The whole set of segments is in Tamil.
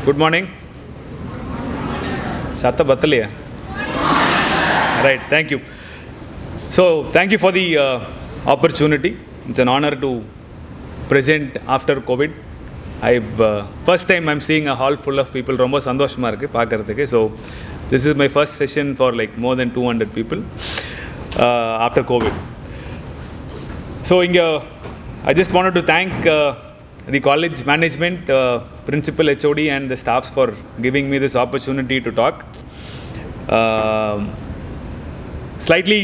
Good morning. Satta Battaliya. Right, thank you. So, thank you for the opportunity. It's an honor to present after COVID. First time I'm seeing a hall full of people. Romba sandoshama irukku paakradhukku. So, this is my first session for like more than 200 people after COVID. So, I just wanted to thank the college management, principal, HOD and the staffs for giving me this opportunity to talk. Slightly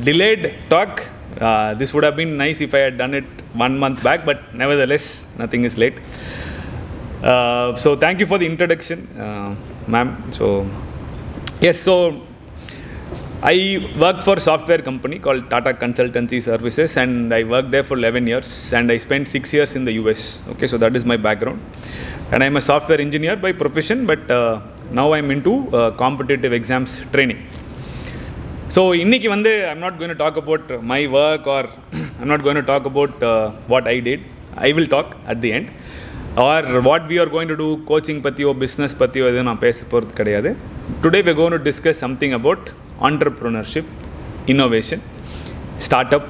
delayed talk. This would have been nice if I had done it 1 month back, but nevertheless, nothing is late. So thank you for the introduction, ma'am. So yes, so I worked for a software company called Tata Consultancy Services, and I worked there for 11 years, and I spent 6 years in the US. Okay, so that is my background, and I'm a software engineer by profession, but now I'm into competitive exams training. So இன்னைக்கு வந்து I'm not going to talk about my work, or I'm not going to talk about what I did. I will talk at the end, or what we are going to do, coaching பற்றியோ business பற்றியோ எதுவும் நான் பேச போகிறது கிடையாது. Today we're going to discuss something about entrepreneurship, innovation, startup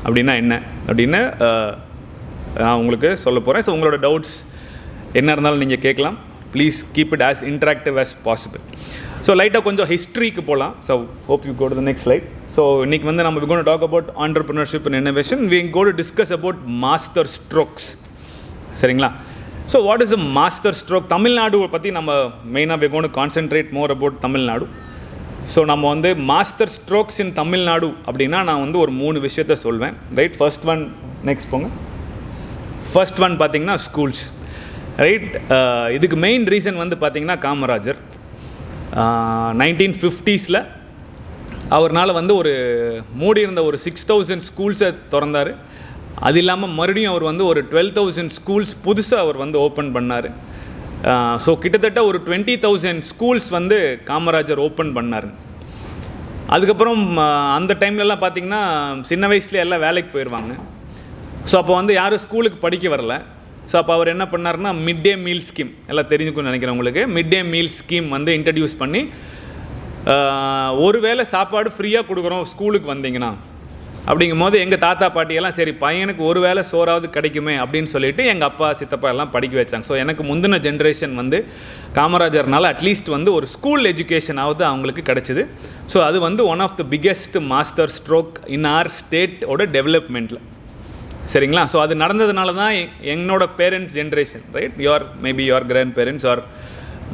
அப்படின்னா என்ன அப்படின்னு நான் உங்களுக்கு சொல்ல போகிறேன். ஸோ உங்களோட டவுட்ஸ் என்ன இருந்தாலும் நீங்கள் கேட்கலாம். Please keep it as interactive as possible. So லைட்டாக கொஞ்சம் ஹிஸ்ட்ரிக்கு போகலாம். So hope you go to the next slide. So இன்றைக்கி வந்து நம்ம gonna talk about entrepreneurship and innovation. We go to discuss about master strokes. சரிங்களா? So what is a master stroke? Tamil Nadu பற்றி நம்ம மெயினாக we going to concentrate more about Tamil Nadu. So நம்ம வந்து மாஸ்டர் ஸ்ட்ரோக்ஸ் இன் தமிழ்நாடு அப்படின்னா நான் வந்து ஒரு 3 விஷயத்த சொல்வேன். ரைட், ஃபர்ஸ்ட் ஒன், நெக்ஸ்ட் போங்க. ஃபர்ஸ்ட் ஒன் பார்த்திங்கன்னா ஸ்கூல்ஸ். ரைட், இதுக்கு மெயின் ரீசன் வந்து பார்த்திங்கன்னா காமராஜர் 1950s அவர்னால் வந்து ஒரு மூடி இருந்த ஒரு 6000 ஸ்கூல்ஸை திறந்தார். அது இல்லாமல் மறுபடியும் அவர் வந்து ஒரு 12,000 ஸ்கூல்ஸ் புதுசாக அவர் வந்து ஓப்பன் பண்ணார். ஸோ கிட்டத்தட்ட ஒரு 20,000 ஸ்கூல்ஸ் வந்து காமராஜர் ஓப்பன் பண்ணார். அதுக்கப்புறம் அந்த டைம்லலாம் பார்த்திங்கன்னா சின்ன வயசுல எல்லாம் வேலைக்கு போயிடுவாங்க. ஸோ அப்போ வந்து யாரும் ஸ்கூலுக்கு படிக்க வரல. ஸோ அப்போ அவர் என்ன பண்ணார்னா மிட் டே மீல் ஸ்கீம், எல்லாம் தெரிஞ்சுக்கணும்னு நினைக்கிறேன் உங்களுக்கு. மிட் டே மீல் ஸ்கீம் வந்து இன்ட்ரடியூஸ் பண்ணி ஒரு வேளை சாப்பாடு ஃப்ரீயாக கொடுக்குறோம் ஸ்கூலுக்கு வந்தீங்கன்னா அப்படிங்கும் போது எங்கள் தாத்தா பாட்டியெல்லாம் சரி பையனுக்கு ஒரு வேளை சோறாவது கிடைக்குமே அப்படின்னு சொல்லிட்டு எங்கள் அப்பா சித்தப்பா எல்லாம் படிக்க வச்சாங்க. ஸோ எனக்கு முந்தின ஜென்ரேஷன் வந்து காமராஜர்னால அட்லீஸ்ட் வந்து ஒரு ஸ்கூல் எஜுகேஷனாவது அவங்களுக்கு கிடச்சிது. ஸோ அது வந்து one of the biggest master stroke in our ஸ்டேட்டோட டெவலப்மெண்ட்டில். சரிங்களா? ஸோ அது நடந்ததுனால தான் என்னோட parents generation, right, maybe your grandparents or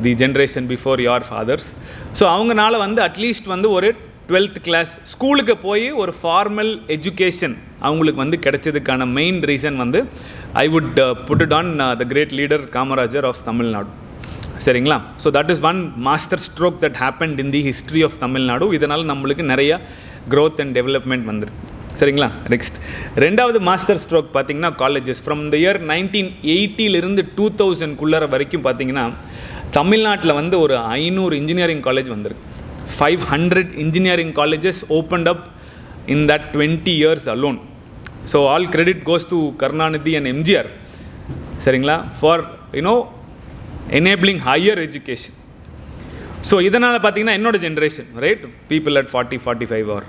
the generation before your fathers, so அவங்கனால வந்து அட்லீஸ்ட் வந்து ஒரு 12th கிளாஸ் ஸ்கூலுக்கு போய் ஒரு ஃபார்மல் எஜுகேஷன் அவங்களுக்கு வந்து கிடைச்சதுக்கான மெயின் ரீசன் வந்து I would put it on the great leader Kamarajar of Tamil Nadu. சரிங்களா? So that is one master stroke that happened in the history of Tamil Nadu. இதனால் நம்மளுக்கு நிறைய க்ரோத் அண்ட் டெவலப்மெண்ட் வந்துருக்கு. சரிங்களா? நெக்ஸ்ட், ரெண்டாவது மாஸ்டர் ஸ்ட்ரோக் பார்த்திங்கன்னா காலேஜஸ். ஃப்ரம் த இயர் 1980 2000 வரைக்கும் பார்த்திங்கன்னா தமிழ்நாட்டில் வந்து ஒரு 500 இன்ஜினியரிங் காலேஜ் வந்திருக்கு. 500 engineering colleges opened up in that 20 years alone. So all credit goes to Karunanidhi and MGR, சரிங்களா, for enabling higher education. So இதனால் பார்த்தீங்கன்னா என்னோட generation, right, people at 40, 45 or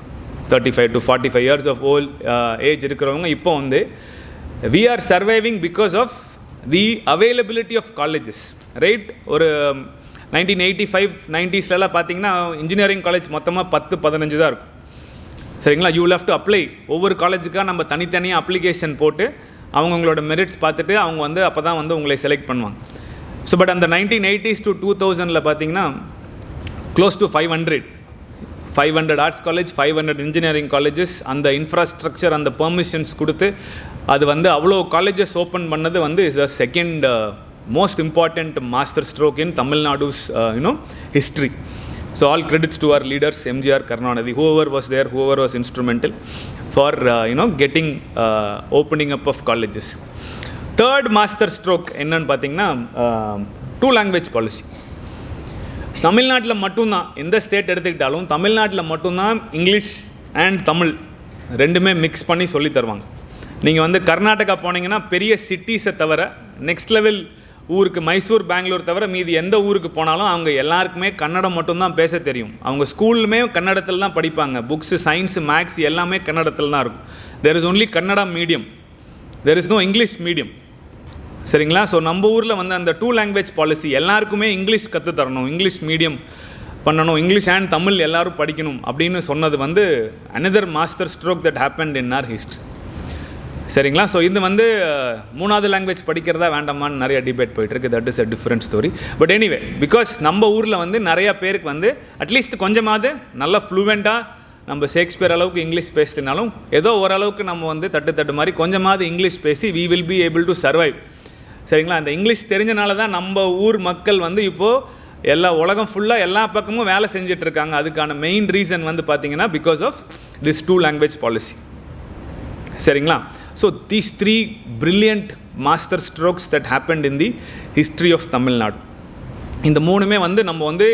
35 to 45 years of old age இருக்கிறவங்க இப்போ வந்து we are surviving because of the availability of colleges, right. ஒரு 1985, 90s பார்த்தீங்கன்னா இன்ஜினியரிங் காலேஜ் மொத்தமாக 10-15 தான் இருக்கும். சரிங்களா? You will have to apply. ஒவ்வொரு காலேஜுக்காக நம்ம தனித்தனியாக அப்ளிகேஷன் போட்டு அவங்களோட மெரிட்ஸ் பார்த்துட்டு அவங்க வந்து அப்போ தான் வந்து உங்களை செலக்ட் பண்ணுவாங்க. ஸோ பட் அந்த 1980s to 2000 பார்த்தீங்கன்னா close to 500 arts college, 500 engineering colleges, அந்த இன்ஃப்ராஸ்ட்ரக்சர், அந்த பெர்மிஷன்ஸ் கொடுத்து அது வந்து அவ்வளோ காலேஜஸ் ஓப்பன் பண்ணது வந்து is a second most important master stroke in Tamil Nadu's history. So all credits to our leaders, MGR, Karunanidhi, whoever was there, whoever was instrumental for getting opening up of colleges. Third master stroke என்னன்னு பார்த்தீங்கன்னா 2 language policy. தமிழ்நாட்டில் மட்டும்தான், எந்த ஸ்டேட் எடுத்துக்கிட்டாலும் தமிழ்நாட்டில் மட்டும்தான் இங்கிலீஷ் அண்ட் தமிழ் ரெண்டுமே மிக்ஸ் பண்ணி சொல்லி தருவாங்க. நீங்கள் வந்து கர்நாடகா போனீங்கன்னா பெரிய சிட்டிஸை தவிர நெக்ஸ்ட் லெவல் ஊருக்கு மைசூர், பெங்களூர் தவிர மீதி எந்த ஊருக்கு போனாலும் அவங்க எல்லாருக்குமே கன்னடம் மட்டும்தான் பேச தெரியும். அவங்க ஸ்கூல்லுமே கன்னடத்தில் தான் படிப்பாங்க. புக்ஸு, சயின்ஸு, மேக்ஸ் எல்லாமே கன்னடத்தில் தான் இருக்கும். There is only Kannada medium, there is no English medium. சரிங்களா? ஸோ நம்ம ஊரில் வந்து அந்த 2 லாங்குவேஜ் பாலிசி, எல்லாருக்குமே இங்கிலீஷ் கற்றுத்தரணும், இங்கிலீஷ் மீடியம் பண்ணணும், இங்கிலீஷ் அண்ட் தமிழ் எல்லோரும் படிக்கணும் அப்படின்னு சொன்னது வந்து another master stroke that happened in our history. சரிங்களா? ஸோ இது வந்து 3வது லாங்குவேஜ் படிக்கிறதா வேண்டாமான்னு நிறைய டிபேட் போயிட்டுருக்கு. That is a different story. But anyway, because நம்ம ஊரில் வந்து நிறையா பேருக்கு வந்து அட்லீஸ்ட் கொஞ்சமாவது நல்லா ஃப்ளூவெண்ட்டாக, நம்ம ஷேக்ஸ்பியர் அளவுக்கு இங்கிலீஷ் பேசினாலும் ஏதோ ஓரளவுக்கு நம்ம வந்து தட்டு மாதிரி கொஞ்சமாவது இங்கிலீஷ் பேசி we will be able to survive. சரிங்களா? அந்த இங்கிலீஷ் தெரிஞ்சனால தான் நம்ம ஊர் மக்கள் வந்து இப்போது எல்லா உலகம் ஃபுல்லாக எல்லா பக்கமும் வேலை செஞ்சிட்ருக்காங்க. அதுக்கான மெயின் ரீசன் வந்து பார்த்திங்கன்னா because of this 2 language policy. சரிங்களா? So these 3 brilliant master strokes that happened in the history of Tamil Nadu. இந்த 3மே வந்து நம்ம வந்து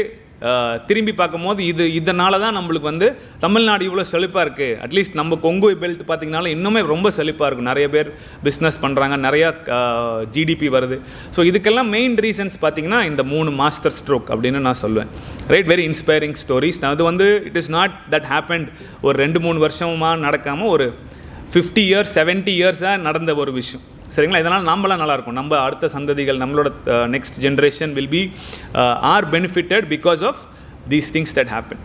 திரும்பி பார்க்கும்போது இதனால தான் நம்மளுக்கு வந்து தமிழ்நாடு இவ்வளோ செழிப்பாக இருக்குது. அட்லீஸ்ட் நம்ம கொங்கு பெல்ட் பார்த்திங்கனாலும் இன்னுமே ரொம்ப செழிப்பாக இருக்கும். நிறைய பேர் பிஸ்னஸ் பண்ணுறாங்க, நிறையா ஜிடிபி வருது. ஸோ இதுக்கெல்லாம் மெயின் ரீசன்ஸ் பார்த்திங்கன்னா இந்த 3 மாஸ்டர் ஸ்ட்ரோக் அப்படின்னு நான் சொல்லுவேன். ரைட்? Very inspiring stories. அது வந்து it is not that happened ஒரு 2-3 வருஷமாக நடக்காமல் ஒரு 50 years 70 years-ஆக நடந்த ஒரு விஷயம். சரிங்களா? இதனால் நம்மளாம் நல்லாயிருக்கும். நம்ம அடுத்த சந்ததிகள், நம்மளோட next generation will be are benefitted because of these things that happen.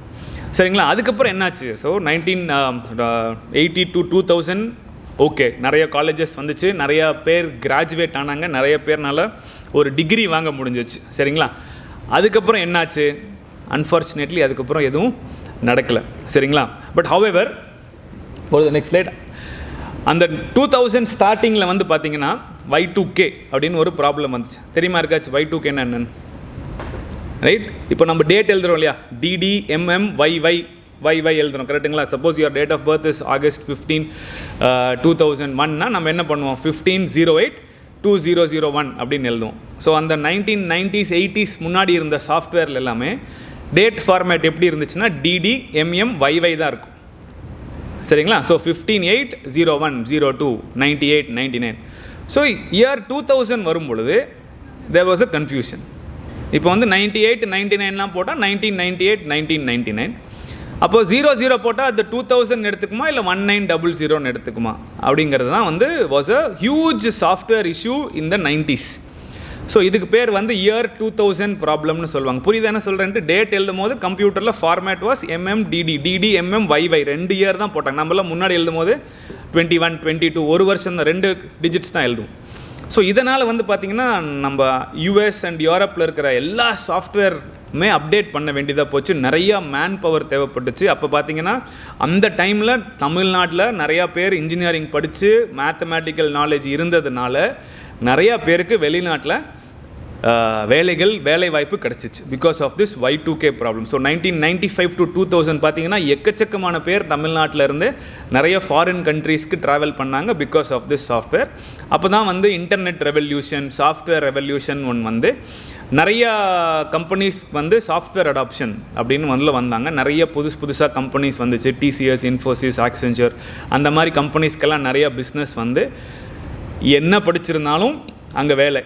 சரிங்களா? அதுக்கப்புறம் என்னாச்சு? ஸோ 1980 to 2000 ஓகே, நிறைய காலேஜஸ் வந்துச்சு, நிறையா பேர் கிராஜுவேட் ஆனாங்க, நிறைய பேர்னால ஒரு டிகிரி வாங்க முடிஞ்சிச்சு. சரிங்களா? அதுக்கப்புறம் என்னாச்சு? அன்ஃபார்ச்சுனேட்லி அதுக்கப்புறம் எதுவும் நடக்கலை. சரிங்களா? பட் ஹவெவர், ஒரு நெக்ஸ்ட் ஸ்லைட், அந்த 2000 ஸ்டார்டிங்கில் வந்து பார்த்திங்கன்னா Y2K அப்படின்னு ஒரு ப்ராப்ளம் வந்துச்சு. தெரியுமா இருக்காச்சு Y2K என்னன்னு? ரைட்? இப்போ நம்ம டேட் எழுதுகிறோம் இல்லையா, DDMMYY எழுதுகிறோம், கரெக்டுங்களா? Suppose your date of birth is August 15, 2001னா நம்ம என்ன பண்ணுவோம்? 15/08/2001 அப்படின்னு எழுதுவோம். ஸோ அந்த 1990s 80s முன்னாடி இருந்த சாஃப்ட்வேரில் எல்லாமே டேட் ஃபார்மேட் எப்படி இருந்துச்சுன்னா DDMMYY தான் இருக்கும். சரிங்களா? ஸோ 15/8/01 02 98 99. ஸோ இயர் 2000 வரும் பொழுது தேர் வாஸ் அ கன்ஃபியூஷன். இப்போ வந்து 98 99லாம் போட்டால் 1998 1999. அப்போது 00 போட்டால் அது 2000 எடுத்துக்குமா இல்லை 1900 எடுத்துக்குமா அப்படிங்கிறது தான் வந்து was a huge software issue in the 90s. So இதுக்கு பேர் வந்து இயர் 2000 ப்ராப்ளம்னு சொல்லுவாங்க. புரியுது என்ன சொல்கிறேன்ட்டு? டேட் எழுதும் போது கம்ப்யூட்டரில் ஃபார்மேட் வாஸ் DDMMYY 2 இயர் தான் போட்டாங்க. நம்மளாம் முன்னாடி எழுதும் போது 21 22 ஒரு வருஷம் தான், 2 டிஜிட்ஸ் தான் எழுதும். ஸோ இதனால் வந்து பார்த்திங்கன்னா நம்ம US அண்ட் யூரோப்பில் இருக்கிற எல்லா சாஃப்ட்வேருமே அப்டேட் பண்ண வேண்டியதாக போச்சு. நிறையா மேன் பவர் தேவைப்பட்டுச்சு. அப்போ பார்த்திங்கன்னா அந்த டைமில் தமிழ்நாட்டில் நிறையா பேர் இன்ஜினியரிங் படித்து மேத்தமேட்டிக்கல் நாலேஜ் இருந்ததுனால நிறையா பேருக்கு வெளிநாட்டில் வேலை வாய்ப்பு கிடச்சிச்சு because of this Y2K problem. So 1995 to 2000 பார்த்திங்கன்னா எக்கச்சக்கமான பேர் தமிழ்நாட்டில் இருந்து நிறைய ஃபாரின் கண்ட்ரீஸ்க்கு ட்ராவல் பண்ணாங்க பிகாஸ் ஆஃப் திஸ் சாஃப்ட்வேர். அப்போ தான் வந்து இன்டர்நெட் ரெவல்யூஷன், சாஃப்ட்வேர் ரெவல்யூஷன் வந்து நிறையா கம்பெனிஸ் வந்து சாஃப்ட்வேர் அடாப்ஷன் அப்படின்னு வந்தாங்க. நிறைய புதுசாக கம்பெனிஸ் வந்துச்சு. TCS, Infosys, Accenture அந்த மாதிரி கம்பெனிஸ்க்கெல்லாம் நிறையா பிஸ்னஸ் வந்து என்ன படிச்சிருந்தாலும் அங்கே வேலை.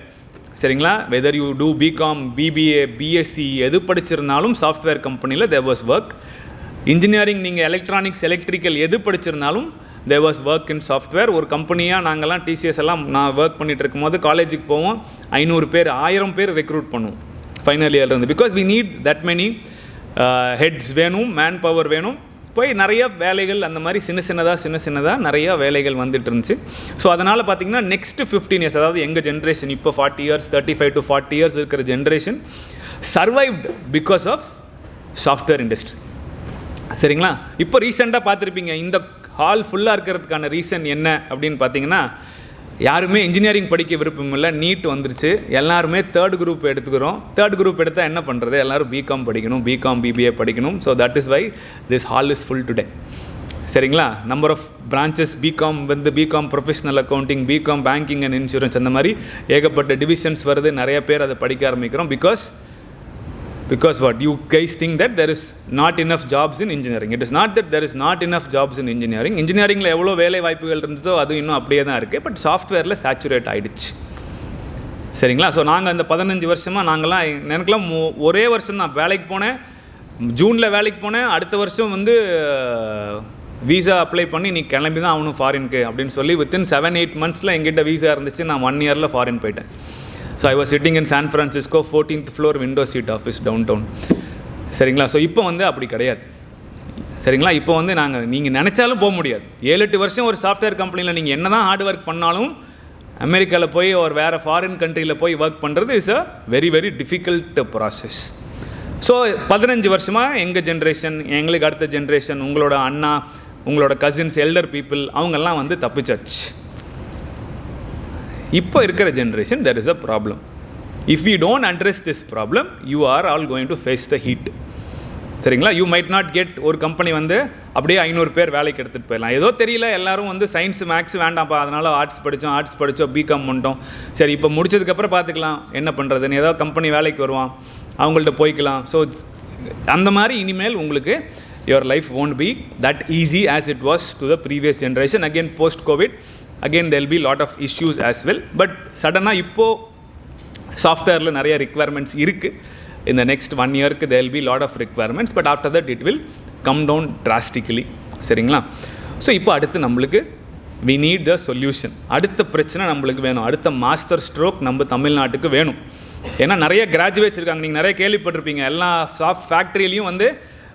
சரிங்களா? Whether you do BCom, BBA, BSc எது படிச்சிருந்தாலும் சாஃப்ட்வேர் கம்பெனியில் தேர் வாஸ் ஒர்க். இன்ஜினியரிங் நீங்கள் எலக்ட்ரானிக்ஸ், எலக்ட்ரிக்கல் எது படிச்சிருந்தாலும் there was work in software. ஒரு கம்பெனியாக நாங்கள்லாம் TCS எல்லாம் நான் ஒர்க் பண்ணிகிட்டு இருக்கும்போது காலேஜுக்கு போவோம், 500 பேர் 1000 பேர் ரெக்ரூட் பண்ணுவோம் ஃபைனல் இயர்லேருந்து. Because we need that many heads வேணும், மேன் பவர் வேணும். போய் நிறைய வேலைகள் அந்த மாதிரி சின்ன நிறையா வேலைகள் வந்துட்டு இருந்துச்சு. ஸோ அதனால் பார்த்திங்கன்னா நெக்ஸ்ட் 15 years, அதாவது எங்கள் ஜென்ரேஷன் இப்போ 40 years 35 to 40 years இருக்கிற generation survived because of software industry. சரிங்களா? இப்போ ரீசெண்டாக பார்த்துருப்பீங்க, இந்த ஹால் ஃபுல்லாக இருக்கிறதுக்கான ரீசன் என்ன அப்படின்னு பார்த்தீங்கன்னா, யாருமே இன்ஜினியரிங் படிக்க விருப்பம் இல்லை, நீட் வந்துருச்சு, எல்லாருமே 3rd group எடுத்துக்கிறோம். 3rd group எடுத்தால் என்ன பண்ணுறது? எல்லோரும் BCom படிக்கணும், BCom BBA படிக்கணும். So that is why this hall is full today. சரிங்களா? நம்பர் ஆஃப் பிரான்ச்சஸ் BCom வந்து BCom professional accounting, BCom banking and insurance, அந்த மாதிரி ஏகப்பட்ட டிவிஷன்ஸ் வருது. நிறைய பேர் அதை படிக்க ஆரம்பிக்கிறோம். Because what? You guys think that there is not enough jobs in engineering. It is not that there is not enough jobs in engineering. Engineeringல எவ்வளோ வேலை வாய்ப்புகள் இருந்ததோ அது இன்னும் அப்படியே தான் இருக்குது. பட் சாஃப்ட்வேரில் சேச்சுரேட் ஆகிடுச்சு. சரிங்களா. ஸோ நாங்கள் அந்த 15 வருஷமாக நாங்கள்லாம் எனக்குலாம் ஒரே வருஷம் தான் வேலைக்கு போனேன். ஜூனில் வேலைக்கு போனேன். அடுத்த வருஷம் வந்து வீசா அப்ளை பண்ணி நீ கிளம்பி தான் ஆகணும் ஃபாரினுக்கு அப்படின்னு சொல்லி வித்தின் 7-8 மந்த்ஸில் எங்கிட்ட வீசா இருந்துச்சு. நான் 1 இயரில் ஃபாரின் போயிட்டேன். So I was sitting in San Francisco 14th floor window seat office downtown. சரிங்களா. ஸோ இப்போ வந்து அப்படி கிடையாது. சரிங்களா. இப்போ வந்து நீங்கள் நினச்சாலும் போக முடியாது. 7-8 வருஷம் ஒரு சாஃப்ட்வேர் கம்பெனியில் நீங்கள் என்ன தான் ஹார்ட் ஒர்க் பண்ணாலும் அமெரிக்காவில் போய் ஒரு வேறு ஃபாரின் கண்ட்ரியில் போய் ஒர்க் பண்ணுறது is a very very difficult process. So 15 வருஷமாக எங்கள் ஜென்ரேஷன், எங்களுக்கு அடுத்த ஜென்ரேஷன், உங்களோட அண்ணா, உங்களோட கசின்ஸ், எல்டர் பீப்புள் அவங்கெல்லாம் வந்து தப்பிச்சாச்சு. இப்போ இருக்கிற generation there is a problem. If we don't address this problem, you are all going to face the heat. சரிங்களா. யூ மைட் நாட் கெட் ஒரு கம்பெனி வந்து அப்படியே 500 பேர் வேலைக்கு எடுத்துகிட்டு போயிடலாம். ஏதோ தெரியல, எல்லோரும் வந்து சயின்ஸ் மேக்ஸ் வேண்டாம்ப்பா, அதனால் ஆர்ட்ஸ் படித்தோம், பிகாம் பண்ணிட்டோம், சரி இப்போ முடிச்சதுக்கப்புறம் பார்த்துக்கலாம் என்ன பண்ணுறதுன்னு, ஏதோ கம்பெனி வேலைக்கு வருவான், அவங்கள்ட்ட போய்க்கலாம். ஸோ அந்த மாதிரி இனிமேல் உங்களுக்கு your life won't be that easy as it was to the previous generation. Again post covid, again there will be lot of issues as well. But suddenly இப்போது சாஃப்ட்வேரில் நிறைய ரிக்வயர்மெண்ட்ஸ் இருக்குது. In the next 1 yearக்கு there will be lot of requirements, but after that it will come down drastically. சரிங்களா. ஸோ இப்போ அடுத்து நம்மளுக்கு we need the solution. அடுத்த பிரச்சனை நம்மளுக்கு வேணும். அடுத்த மாஸ்டர் ஸ்ட்ரோக் நம்ம தமிழ்நாட்டுக்கு வேணும். ஏன்னா நிறைய கிராஜுவேட்ஸ் இருக்காங்க. நீங்கள் நிறைய கேள்விப்பட்டிருப்பீங்க. எல்லா ஃபேக்ட்ரியிலையும் வந்து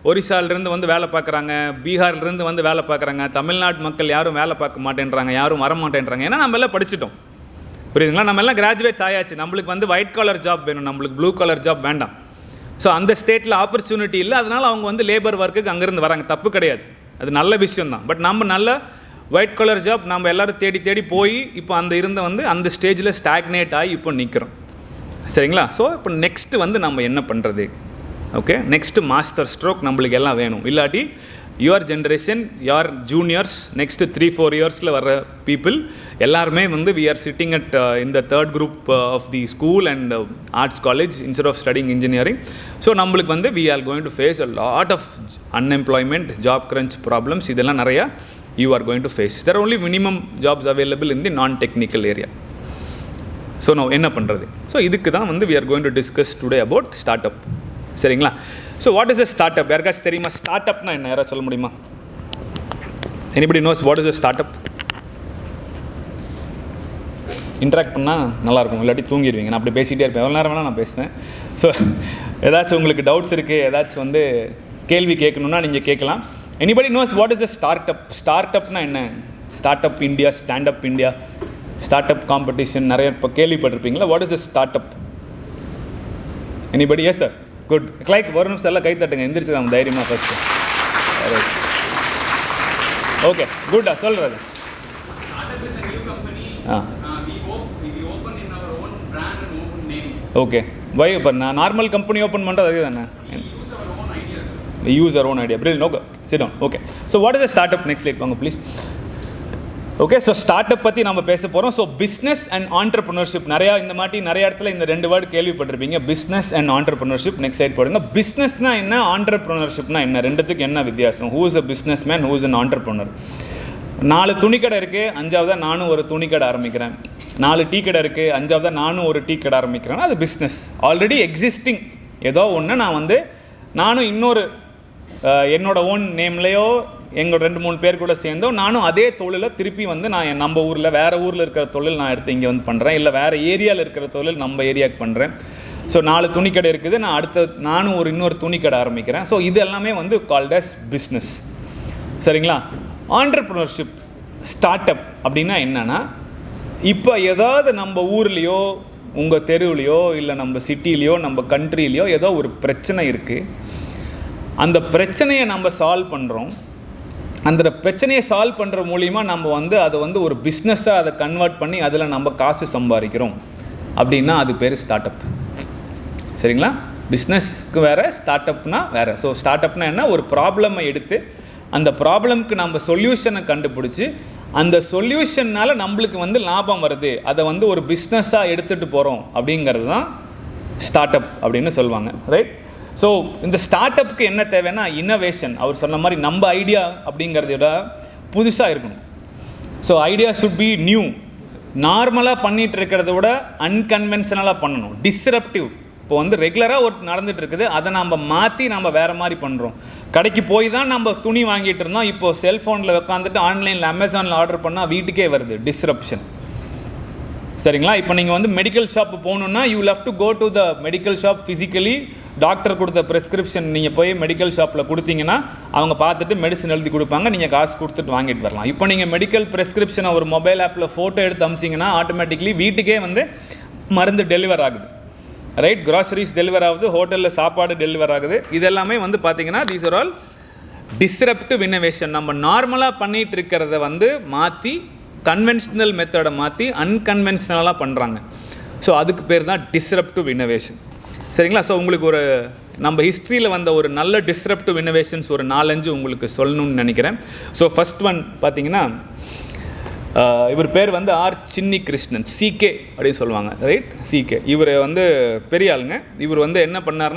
ஒரிசாலிருந்து வந்து வேலை பார்க்குறாங்க, பீகார்லேருந்து வந்து வேலை பார்க்குறாங்க. தமிழ்நாட்டு மக்கள் யாரும் வேலை பார்க்க மாட்டேன்றாங்க, யாரும் வர மாட்டேன்றாங்க. ஏன்னா நம்ம எல்லாம் படிச்சிட்டோம். புரியுதுங்களா. நம்ம எல்லாம் கிராஜுவேட்ஸ் ஆயாச்சு. நம்மளுக்கு வந்து ஒயிட் காலர் ஜாப் வேணும், நம்மளுக்கு ப்ளூ காலர் ஜாப் வேண்டாம். ஸோ அந்த ஸ்டேட்டில் ஆப்பர்ச்சுனிட்டி இல்லை, அதனால் அவங்க வந்து லேபர் ஒர்க்குக்கு அங்கேருந்து வராங்க. தப்பு கிடையாது, அது நல்ல விஷயந்தான். பட் நம்ம நல்ல ஒயிட் காலர் ஜாப் நம்ம எல்லோரும் தேடி தேடி போய் இப்போ அந்த ஸ்டேஜில் ஸ்டாக்னேட் ஆகி இப்போ நிற்கிறோம். சரிங்களா. ஸோ இப்போ நெக்ஸ்ட்டு வந்து நம்ம என்ன பண்ணுறது? ஓகே, நெக்ஸ்ட்டு மாஸ்டர் ஸ்ட்ரோக் நம்மளுக்கு எல்லாம் வேணும். இல்லாட்டி your generation, your juniors, next 3-4 இயர்ஸில் வர பீப்புள் எல்லாருமே வந்து வி ஆர் சிட்டிங் அட் இந்த third group of the school and arts college instead of studying engineering. So நம்மளுக்கு வந்து we are going to face a lot of unemployment, job crunch problems. இதெல்லாம் நிறையா you are going to face. There only minimum jobs available in the non technical area. So நான் என்ன பண்ணுறது? ஸோ இதுக்கு தான் வந்து we are going to discuss today about start up. சரிங்களா. So what is a start up? யாருக்காச்சும் தெரியுமா ஸ்டார்ட் அப்னா என்ன? யாராவது சொல்ல முடியுமா? Anybody knows what is a start up? Interact பண்ணால் நல்லாயிருக்கும், இல்லாட்டி தூங்கிடுவீங்க. நான் அப்படி பேசிகிட்டே இருப்பேன், எவ்வளோ நேரம் வேணால் நான் பேசுவேன். ஸோ ஏதாச்சும் உங்களுக்கு டவுட்ஸ் இருக்குது, ஏதாச்சும் வந்து கேள்வி கேட்கணுன்னா நீங்கள் கேட்கலாம். Anybody knows what is a start up? Start அப்னா என்ன? Start up India, stand up India, start up competition நிறைய இப்போ கேள்விப்பட்டிருப்பீங்களா? What is a start up? Anybody? Yes sir, good. Like ஒரு நிமிஷம் எல்லாம் கை தட்டுங்க, எந்திரிச்சுக்காம தைரியமாக ஃபஸ்ட்டு. ஓகே, குட்டா சொல்கிறது. ஓகே, வை இப்போ நான் நார்மல் கம்பெனி ஓப்பன் பண்ணுறது அதே தானே? Use our own idea. Brilliant. Okay, sit down. Okay, so what is a start up? Next light வாங்க please. Okay, so start up பற்றி நம்ம பேச போகிறோம். ஸோ பிஸ்னஸ் அண்ட் ஆண்டர்ப்ரனர்ஷிப், நிறைய இடத்துல இந்த 2 வேர்டு கேள்விப்பட்டிருப்பீங்க, business and entrepreneurship. Next light போடுங்க. பிஸ்னஸ்னா என்ன, ஆண்டர்ப்ரனர்ஷிப்னா என்ன, ரெண்டுத்துக்கு என்ன வித்தியாசம்? Who is a business man, who is an entrepreneur? 4 துணிக்கடை இருக்குது, 5ஆவதாக நானும் ஒரு துணிக்கடை ஆரம்பிக்கிறேன். 4 டீ கடை இருக்குது, 5ஆவதாக நானும் ஒரு டீ கடை ஆரம்பிக்கிறேன்னா அது பிஸ்னஸ். ஆல்ரெடி எக்ஸிஸ்டிங் ஏதோ ஒன்று நானும் இன்னொரு என்னோட ஓன் நேம்லேயோ எங்கள் 2-3 பேர் கூட சேர்ந்தோ நானும் அதே தொழிலை திருப்பி வந்து நான் நம்ம ஊரில் வேறு ஊரில் இருக்கிற தொழில் நான் எடுத்து இங்கே வந்து பண்ணுறேன், இல்லை வேறு ஏரியாவில் இருக்கிற தொழில் நம்ம ஏரியாவுக்கு பண்ணுறேன். ஸோ 4 துணிக்கடை இருக்குது, நானும் இன்னொரு துணிக்கடை ஆரம்பிக்கிறேன். ஸோ இது எல்லாமே வந்து கால்ட் அஸ் பிஸ்னஸ். சரிங்களா. ஆண்டர்ப்ரனர்ஷிப், ஸ்டார்ட் அப் அப்படின்னா என்னென்னா, இப்போ ஏதாவது நம்ம ஊர்லேயோ உங்கள் தெருவுலையோ இல்லை நம்ம சிட்டிலேயோ நம்ம கண்ட்ரிலேயோ ஏதோ ஒரு பிரச்சனை இருக்குது, அந்த பிரச்சனையை நம்ம சால்வ் பண்ணுறோம். அந்த பிரச்சனையை சால்வ் பண்ணுற மூலிமா நம்ம வந்து அதை வந்து ஒரு பிஸ்னஸாக அதை கன்வெர்ட் பண்ணி அதில் நம்ம காசு சம்பாதிக்கிறோம் அப்படின்னா அது பேர் ஸ்டார்ட் அப். சரிங்களா. பிஸ்னஸ்க்கு வேறு, ஸ்டார்ட் அப்னா வேறு. ஸோ ஸ்டார்ட் அப்னா என்ன, ஒரு ப்ராப்ளமை எடுத்து அந்த ப்ராப்ளம்க்கு நம்ம சொல்யூஷனை கண்டுபிடிச்சி அந்த சொல்யூஷன்னால் நம்மளுக்கு வந்து லாபம் வருது, அதை வந்து ஒரு பிஸ்னஸாக எடுத்துகிட்டு போகிறோம் அப்படிங்கிறது தான் ஸ்டார்ட் அப் அப்படின்னு சொல்லுவாங்க. ரைட். ஸோ இந்த ஸ்டார்ட் அப்புக்கு என்ன தேவைன்னா இன்னோவேஷன். அவர் சொன்ன மாதிரி நம்ம ஐடியா அப்படிங்கிறத விட புதுசாக இருக்கணும். So idea should be new. நார்மலாக பண்ணிகிட்டு இருக்கிறத விட அன்கன்வென்ஷனலாக பண்ணணும். டிஸ்ரப்டிவ். இப்போ வந்து ரெகுலராக ஒரு நடந்துகிட்டு இருக்குது, அதை நம்ம மாற்றி நம்ம வேறு மாதிரி பண்ணுறோம். கடைக்கு போய் தான் நம்ம துணி வாங்கிட்டு இருந்தோம், இப்போது செல்ஃபோனில் உட்காந்துட்டு ஆன்லைனில் அமேசானில் ஆர்டர் பண்ணால் வீட்டுக்கே வருது. டிஸ்ரப்ஷன். சரிங்களா? இப்போ நீங்கள் வந்து மெடிக்கல் ஷாப்பு போகணுன்னா you will have to go to the medical shop physically. Doctor கொடுத்த ப்ரெஸ்கிரிப்ஷன் நீங்கள் போய் மெடிக்கல் ஷாப்பில் கொடுத்தீங்கன்னா அவங்க பார்த்துட்டு மெடிசன் எழுதி கொடுப்பாங்க, நீங்கள் காசு கொடுத்துட்டு வாங்கிட்டு வரலாம். இப்போ நீங்கள் மெடிக்கல் ப்ரெஸ்கிரிப்ஷனை ஒரு மொபைல் ஆப்பில் ஃபோட்டோ எடுத்து அமிச்சிங்கன்னா ஆட்டோமேட்டிக்லி வீட்டுக்கே வந்து மருந்து டெலிவர் ஆகுது. ரைட்? க்ராசரிஸ் டெலிவர் ஆகுது, ஹோட்டலில் சாப்பாடு டெலிவர் ஆகுது. இதெல்லாமே வந்து பார்த்தீங்கன்னா these are all disruptive innovation. நம்ம நார்மலாக பண்ணிகிட்டு இருக்கிறத வந்து மாற்றி கன்வென்ஷனல் மெத்தடை மாற்றி அன்கன்வென்ஷனலாக பண்ணுறாங்க. ஸோ அதுக்கு பேர் தான் டிஸ்ரப்டிவ் இன்னோவேஷன். சரிங்களா? ஸோ உங்களுக்கு ஒரு நம்ம ஹிஸ்ட்ரியில் வந்த ஒரு நல்ல டிஸ்ரப்டிவ் இன்னோவேஷன்ஸ் ஒரு 4-5 உங்களுக்கு சொல்லணும்னு நினைக்கிறேன். ஸோ ஃபஸ்ட் ஒன் பார்த்தீங்கன்னா இவர் பேர் வந்து ஆர் சின்னி கிருஷ்ணன், சிகே அப்படின்னு சொல்லுவாங்க. ரைட்? சிகே. இவர் வந்து பெரிய ஆளுங்க. இவர் வந்து என்ன பண்ணார்,